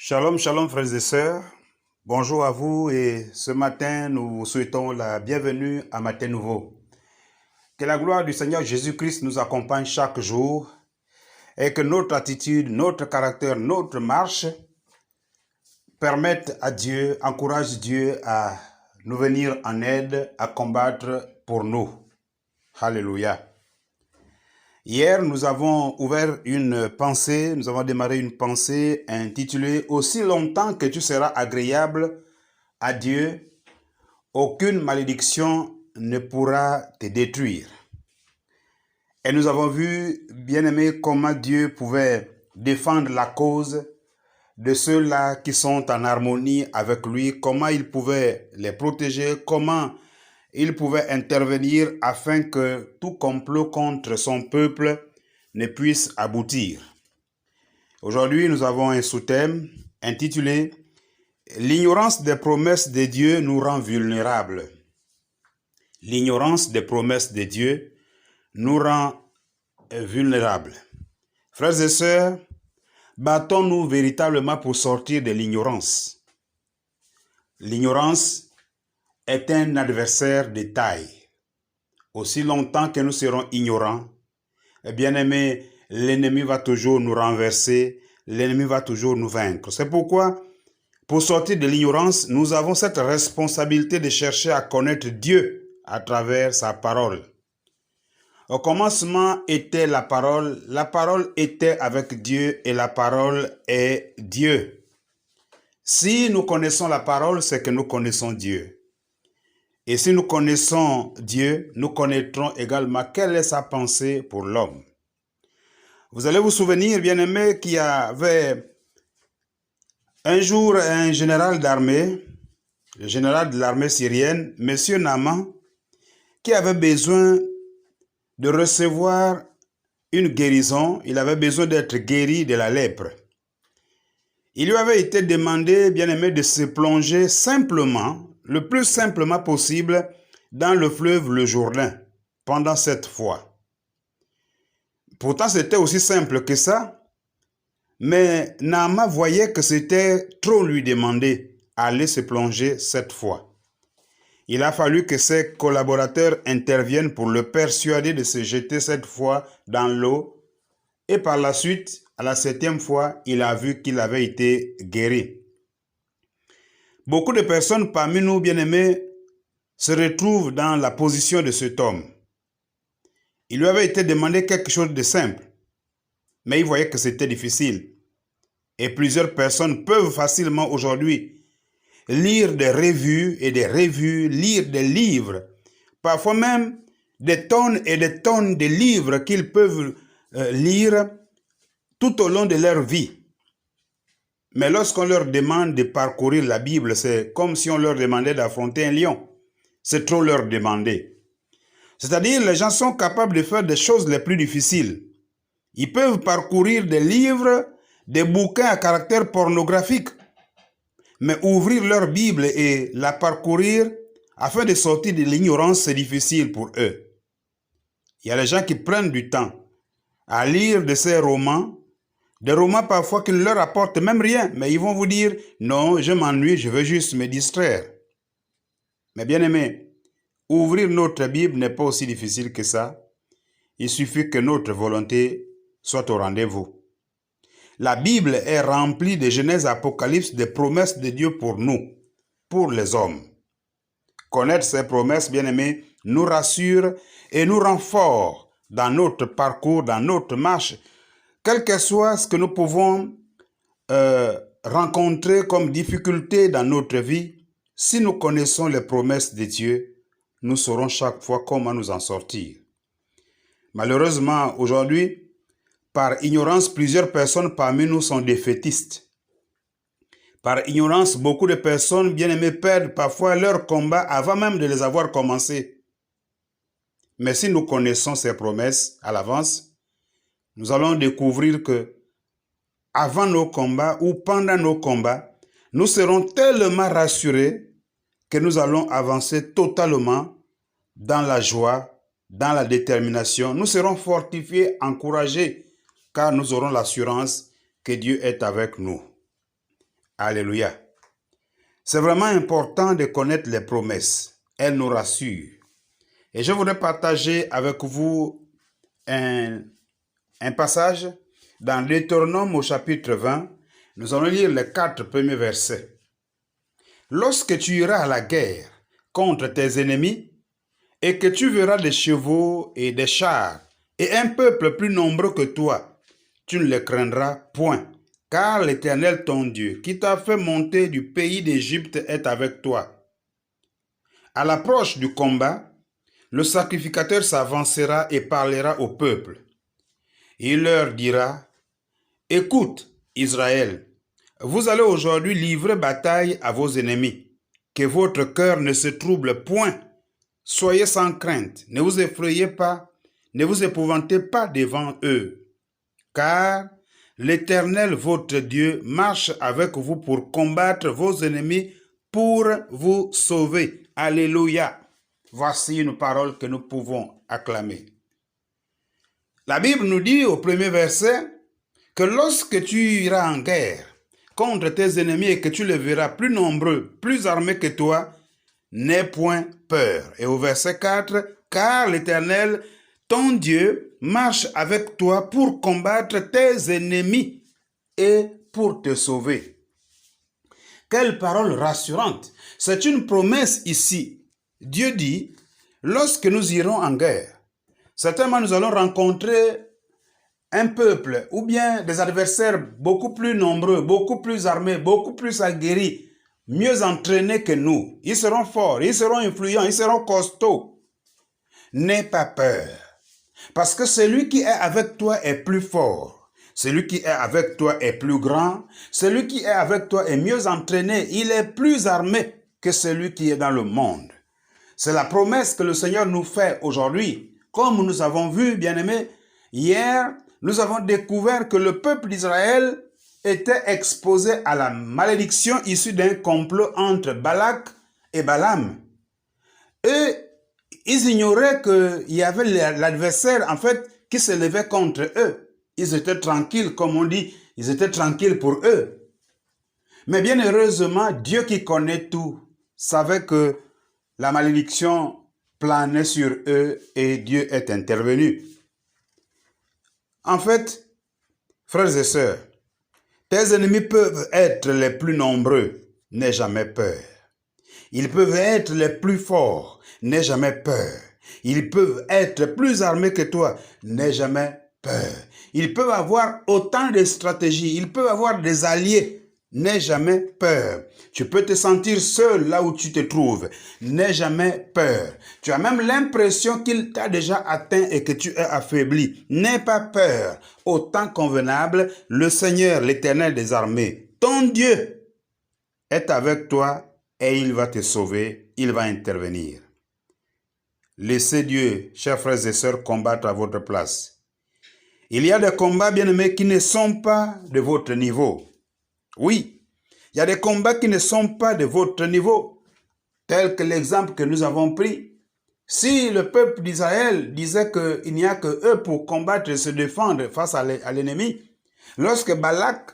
Shalom, shalom frères et sœurs. Bonjour à vous et ce matin, nous vous souhaitons la bienvenue à Matin Nouveau. Que la gloire du Seigneur Jésus-Christ nous accompagne chaque jour et que notre attitude, notre caractère, notre marche permettent à Dieu, encouragent Dieu à nous venir en aide, à combattre pour nous. Alléluia. Hier, nous avons démarré une pensée intitulée « Aussi longtemps que tu seras agréable à Dieu, aucune malédiction ne pourra te détruire. » Et nous avons vu, bien-aimés, comment Dieu pouvait défendre la cause de ceux-là qui sont en harmonie avec lui, comment il pouvait les protéger, comment il pouvait intervenir afin que tout complot contre son peuple ne puisse aboutir. Aujourd'hui, nous avons un sous-thème intitulé « L'ignorance des promesses de Dieu nous rend vulnérables ». L'ignorance des promesses de Dieu nous rend vulnérables. Frères et sœurs, battons-nous véritablement pour sortir de l'ignorance. L'ignorance est un adversaire de taille. Aussi longtemps que nous serons ignorants, bien-aimés, l'ennemi va toujours nous renverser, l'ennemi va toujours nous vaincre. C'est pourquoi, pour sortir de l'ignorance, nous avons cette responsabilité de chercher à connaître Dieu à travers sa parole. Au commencement était la parole était avec Dieu et la parole est Dieu. Si nous connaissons la parole, c'est que nous connaissons Dieu. Et si nous connaissons Dieu, nous connaîtrons également quelle est sa pensée pour l'homme. Vous allez vous souvenir, bien-aimés, qu'il y avait un jour un général d'armée, le général de l'armée syrienne, M. Naaman, qui avait besoin de recevoir une guérison. Il avait besoin d'être guéri de la lèpre. Il lui avait été demandé, bien-aimé, de se plonger simplement, le plus simplement possible, dans le fleuve le Jourdain, pendant 7 fois. Pourtant, c'était aussi simple que ça, mais Naaman voyait que c'était trop lui demander d'aller se plonger 7 fois. Il a fallu que ses collaborateurs interviennent pour le persuader de se jeter 7 fois dans l'eau, et par la suite, à la 7e fois, il a vu qu'il avait été guéri. Beaucoup de personnes parmi nous, bien-aimés, se retrouvent dans la position de cet homme. Il lui avait été demandé quelque chose de simple, mais il voyait que c'était difficile. Et plusieurs personnes peuvent facilement aujourd'hui lire des revues et des revues, lire des livres, parfois même des tonnes et des tonnes de livres qu'ils peuvent lire tout au long de leur vie. Mais lorsqu'on leur demande de parcourir la Bible, c'est comme si on leur demandait d'affronter un lion. C'est trop leur demander. C'est-à-dire, les gens sont capables de faire des choses les plus difficiles. Ils peuvent parcourir des livres, des bouquins à caractère pornographique, mais ouvrir leur Bible et la parcourir afin de sortir de l'ignorance, c'est difficile pour eux. Il y a des gens qui prennent du temps à lire de ces romans, des romans parfois qui ne leur apportent même rien, mais ils vont vous dire « Non, je m'ennuie, je veux juste me distraire ». Mais bien aimé, ouvrir notre Bible n'est pas aussi difficile que ça. Il suffit que notre volonté soit au rendez-vous. La Bible est remplie de Genèse, Apocalypse, des promesses de Dieu pour nous, pour les hommes. Connaître ces promesses, bien aimés, nous rassure et nous rend forts dans notre parcours, dans notre marche, quel que soit ce que nous pouvons rencontrer comme difficulté dans notre vie. Si nous connaissons les promesses de Dieu, nous saurons chaque fois comment nous en sortir. Malheureusement, aujourd'hui, par ignorance, plusieurs personnes parmi nous sont défaitistes. Par ignorance, beaucoup de personnes bien-aimées perdent parfois leur combat avant même de les avoir commencés. Mais si nous connaissons ces promesses à l'avance, nous allons découvrir que avant nos combats ou pendant nos combats, nous serons tellement rassurés que nous allons avancer totalement dans la joie, dans la détermination. Nous serons fortifiés, encouragés, car nous aurons l'assurance que Dieu est avec nous. Alléluia. C'est vraiment important de connaître les promesses. Elles nous rassurent. Et je voudrais partager avec vous un passage dans Deutéronome au chapitre 20. Nous allons lire les 4 premiers versets. Lorsque tu iras à la guerre contre tes ennemis et que tu verras des chevaux et des chars et un peuple plus nombreux que toi, tu ne les craindras point, car l'Éternel ton Dieu, qui t'a fait monter du pays d'Égypte, est avec toi. À l'approche du combat, le sacrificateur s'avancera et parlera au peuple. Il leur dira, « Écoute, Israël, vous allez aujourd'hui livrer bataille à vos ennemis. Que votre cœur ne se trouble point. Soyez sans crainte, ne vous effrayez pas, ne vous épouvantez pas devant eux. Car l'Éternel, votre Dieu, marche avec vous pour combattre vos ennemis, pour vous sauver. » Alléluia. Voici une parole que nous pouvons acclamer. La Bible nous dit au premier verset que lorsque tu iras en guerre contre tes ennemis et que tu les verras plus nombreux, plus armés que toi, n'aie point peur. Et au verset 4, car l'Éternel, ton Dieu, marche avec toi pour combattre tes ennemis et pour te sauver. Quelle parole rassurante! C'est une promesse ici. Dieu dit, lorsque nous irons en guerre, certainement nous allons rencontrer un peuple ou bien des adversaires beaucoup plus nombreux, beaucoup plus armés, beaucoup plus aguerris, mieux entraînés que nous. Ils seront forts, ils seront influents, ils seront costauds. N'aie pas peur, parce que celui qui est avec toi est plus fort. Celui qui est avec toi est plus grand. Celui qui est avec toi est mieux entraîné. Il est plus armé que celui qui est dans le monde. C'est la promesse que le Seigneur nous fait aujourd'hui. Comme nous avons vu, bien-aimés, hier, nous avons découvert que le peuple d'Israël était exposé à la malédiction issue d'un complot entre Balak et Balaam. Et ils ignoraient qu'il y avait l'adversaire, en fait, qui se levait contre eux. Ils étaient tranquilles, comme on dit, ils étaient tranquilles pour eux. Mais bien heureusement, Dieu qui connaît tout, savait que la malédiction planait sur eux et Dieu est intervenu. En fait, frères et sœurs, tes ennemis peuvent être les plus nombreux, n'aie jamais peur. Ils peuvent être les plus forts, n'aie jamais peur. Ils peuvent être plus armés que toi, n'aie jamais peur. Ils peuvent avoir autant de stratégies, ils peuvent avoir des alliés. N'aie jamais peur. Tu peux te sentir seul là où tu te trouves. N'aie jamais peur. Tu as même l'impression qu'il t'a déjà atteint et que tu es affaibli. N'aie pas peur. Au temps convenable, le Seigneur, l'Éternel des armées, ton Dieu, est avec toi et il va te sauver. Il va intervenir. Laissez Dieu, chers frères et sœurs, combattre à votre place. Il y a des combats, bien-aimés, qui ne sont pas de votre niveau. Oui, il y a des combats qui ne sont pas de votre niveau, tel que l'exemple que nous avons pris. Si le peuple d'Israël disait qu'il n'y a que eux pour combattre et se défendre face à l'ennemi, lorsque Balak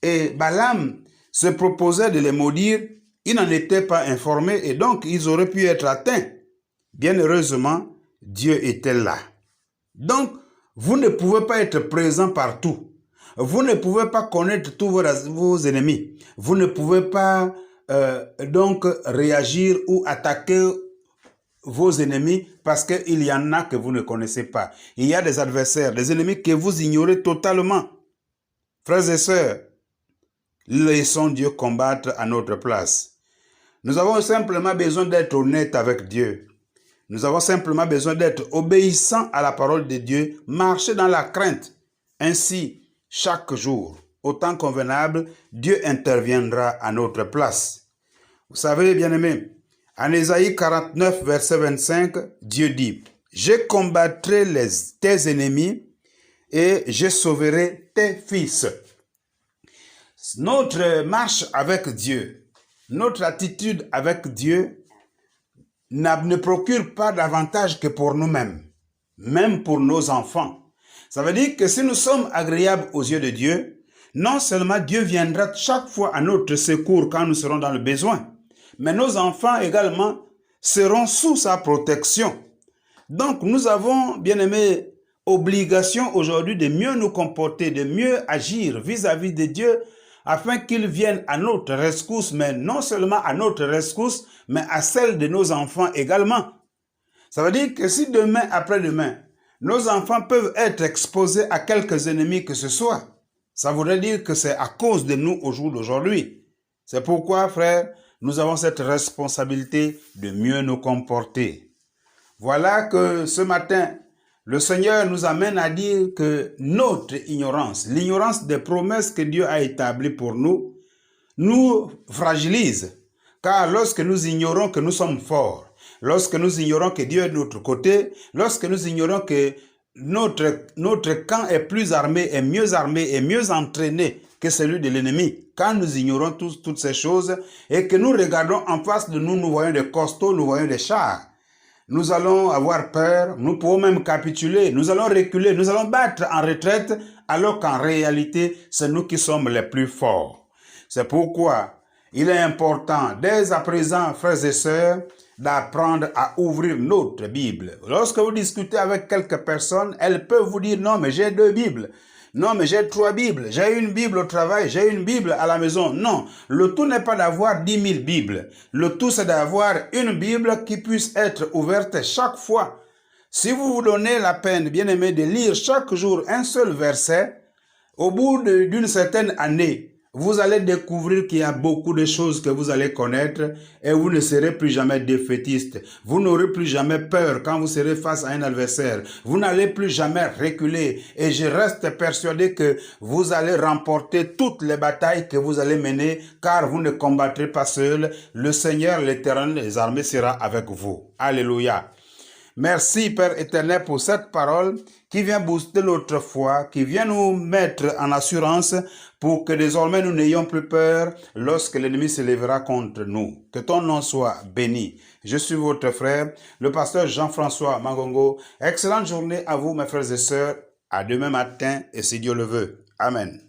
et Balaam se proposaient de les maudire, ils n'en étaient pas informés et donc ils auraient pu être atteints. Bien heureusement, Dieu était là. Donc, vous ne pouvez pas être présent partout. Vous ne pouvez pas connaître tous vos ennemis. Vous ne pouvez pas donc réagir ou attaquer vos ennemis parce qu'il y en a que vous ne connaissez pas. Il y a des adversaires, des ennemis que vous ignorez totalement. Frères et sœurs, laissons Dieu combattre à notre place. Nous avons simplement besoin d'être honnêtes avec Dieu. Nous avons simplement besoin d'être obéissants à la parole de Dieu, marcher dans la crainte. Ainsi, chaque jour, au temps convenable, Dieu interviendra à notre place. Vous savez, bien-aimés, en Ésaïe 49, verset 25, Dieu dit, « Je combattrai tes ennemis et je sauverai tes fils. » Notre marche avec Dieu, notre attitude avec Dieu ne procure pas d'avantage que pour nous-mêmes, même pour nos enfants. Ça veut dire que si nous sommes agréables aux yeux de Dieu, Non seulement Dieu viendra chaque fois à notre secours quand nous serons dans le besoin, mais nos enfants également seront sous sa protection. Donc nous avons, bien aimés, obligation aujourd'hui de mieux nous comporter, de mieux agir vis-à-vis de Dieu, afin qu'il vienne à notre rescousse, mais non seulement à notre rescousse, mais à celle de nos enfants également. Ça veut dire que si demain, après-demain, nos enfants peuvent être exposés à quelques ennemis que ce soit, ça voudrait dire que c'est à cause de nous au jour d'aujourd'hui. C'est pourquoi, frères, nous avons cette responsabilité de mieux nous comporter. Voilà que ce matin, le Seigneur nous amène à dire que notre ignorance, l'ignorance des promesses que Dieu a établies pour nous fragilise. Car lorsque nous ignorons que nous sommes forts, lorsque nous ignorons que Dieu est de notre côté, lorsque nous ignorons que notre camp est plus armé et mieux entraîné que celui de l'ennemi, quand nous ignorons toutes ces choses et que nous regardons en face de nous, nous voyons des costauds, nous voyons des chars, nous allons avoir peur, nous pouvons même capituler, nous allons reculer, nous allons battre en retraite, alors qu'en réalité, c'est nous qui sommes les plus forts. C'est pourquoi il est important, dès à présent, frères et sœurs, d'apprendre à ouvrir notre Bible. Lorsque vous discutez avec quelques personnes, elles peuvent vous dire « Non, mais j'ai 2 Bibles. Non, mais j'ai 3 Bibles. J'ai une Bible au travail, j'ai une Bible à la maison. » Non, le tout n'est pas d'avoir 10 000 Bibles. Le tout, c'est d'avoir une Bible qui puisse être ouverte chaque fois. Si vous vous donnez la peine, bien aimé, de lire chaque jour un seul verset, au bout d'une certaine année, vous allez découvrir qu'il y a beaucoup de choses que vous allez connaître et vous ne serez plus jamais défaitiste. Vous n'aurez plus jamais peur quand vous serez face à un adversaire. Vous n'allez plus jamais reculer et je reste persuadé que vous allez remporter toutes les batailles que vous allez mener car vous ne combattrez pas seul. Le Seigneur, l'Éternel des armées sera avec vous. Alléluia. Merci Père éternel pour cette parole qui vient booster notre foi, qui vient nous mettre en assurance pour que désormais nous n'ayons plus peur lorsque l'ennemi se lèvera contre nous. Que ton nom soit béni. Je suis votre frère, le pasteur Jean-François Mangongo. Excellente journée à vous mes frères et sœurs. À demain matin et si Dieu le veut. Amen.